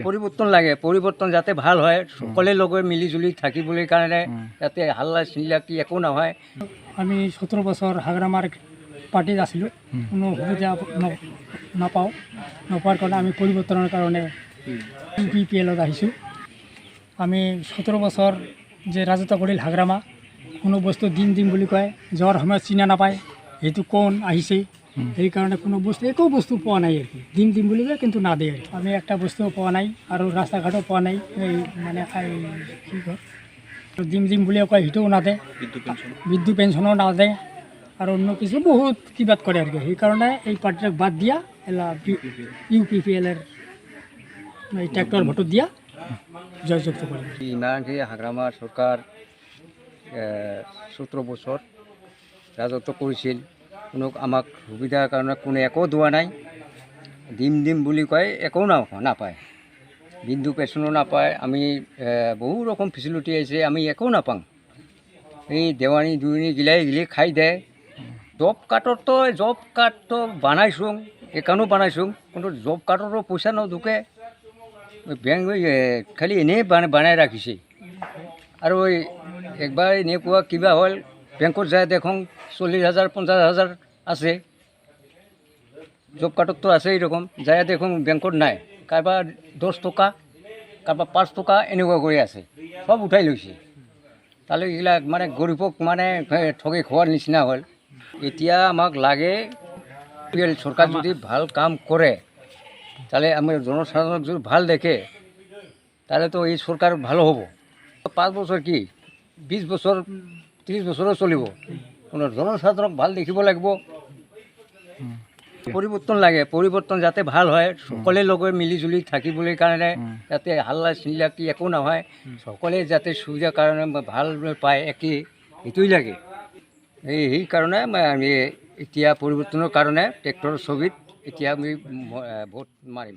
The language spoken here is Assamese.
পৰিৱৰ্তন লাগে, পৰিৱৰ্তন যাতে ভাল হয়, সকলে লগে মিলি জুলি থাকিবলৈ কাৰণে যাতে হাল্লা চিল্লাকি একো নহয়। আমি 17 বছৰ হাগ্ৰামাৰ পাৰ্টিত আছিলোঁ, কোনো সুবিধা নাপাওঁ, নোপোৱাৰ কাৰণে আমি পৰিৱৰ্তনৰ কাৰণে UPPLত আহিছোঁ। আমি 17 বছৰ যে ৰাজত্ব কৰিল হাগ্ৰামা, কোনো বস্তু দিম বুলি কয়, যোৱাৰ সময়ত চিনা নাপায়, সেইটো কোন আহিছে, সেইকাৰণে কোনো বস্তু একো বস্তু পোৱা নাই আৰু কি, দিম বুলি কয় কিন্তু নাদে। আমি একটা বস্তুও পোৱা নাই আৰু ৰাস্তা ঘাটো পোৱা নাই, এই মানে কি কয় দিম বুলিও কয়, সেইটোও নাদে, বৃদ্ধ পেঞ্চনো নাদে আৰু অন্য কিছু বহুত কিবাত কৰে আৰু কি। সেইকাৰণে এই পাৰ্টিক বাদ দিয়া UPPLৰ এই ট্ৰেক্টৰ ভোটত দিয়া জয়যুক্ত কৰে। ইমানকে হাগ্ৰামা চৰকাৰ 17 বছৰ ৰাজত্ব কৰিছিল, কোনো আমাক সুবিধাৰ কাৰণে কোনে একো দিয়া নাই। দিম বুলি কয়, একো নাপায়, বিন্দু পেঞ্চনো নাপায়। আমি বহু ৰকম ফেচিলিটি আছে, আমি একো নাপাওঁ। এই দেৱানী দুৱানী গিলি খাই দে। জব কাৰ্ডটো বনাইছোঁ, একানো বানাইছোঁ, কিন্তু জব কাৰ্ডৰো পইচা নুঢুকে, বেংক খালি এনেই বনাই ৰাখিছে। আৰু একবাৰ এনেকুৱা কিবা হ'ল, বেংকত যায় দেখোঁ 40,000 50,000 আছে, জব কাৰ্ডতো আছে এইৰকম, যায় দেখোঁ বেংকত নাই, কাৰোবাৰ 10 টকা, কাৰোবাৰ 5 টকা এনেকুৱা কৰি আছে, চব উঠাই লৈছে। তাহলে এইবিলাক মানে গৰীবক মানে ঠগি খোৱাৰ নিচিনা হ'ল। এতিয়া আমাক লাগে চৰকাৰ যদি ভাল কাম কৰে, তাহলে আমি জনসাধাৰণক যদি ভাল দেখে, তাহলে তো এই সরকার ভালো হব। 5 বছর কি 20 বছর 30 বছরও চলিব, কোনো জনসাধারণক ভাল দেখিব লাগিব। পৰিৱৰ্তন লাগে, পৰিৱৰ্তন যাতে ভাল হয়, সকলে লগে মিলি জুলি থাকিবলৈ কাৰণে যাতে হাল্লা চিল্লাকি একো নহয়, সকলে যাতে সুবিধাৰ কাৰণে ভাল পায়, একেই সেইটোই লাগে। সেইকাৰণে আমি এতিয়া পৰিৱৰ্তনৰ কাৰণে ট্ৰেক্টৰৰ ছবিত এতিয়া আমি ভোট মাৰিম।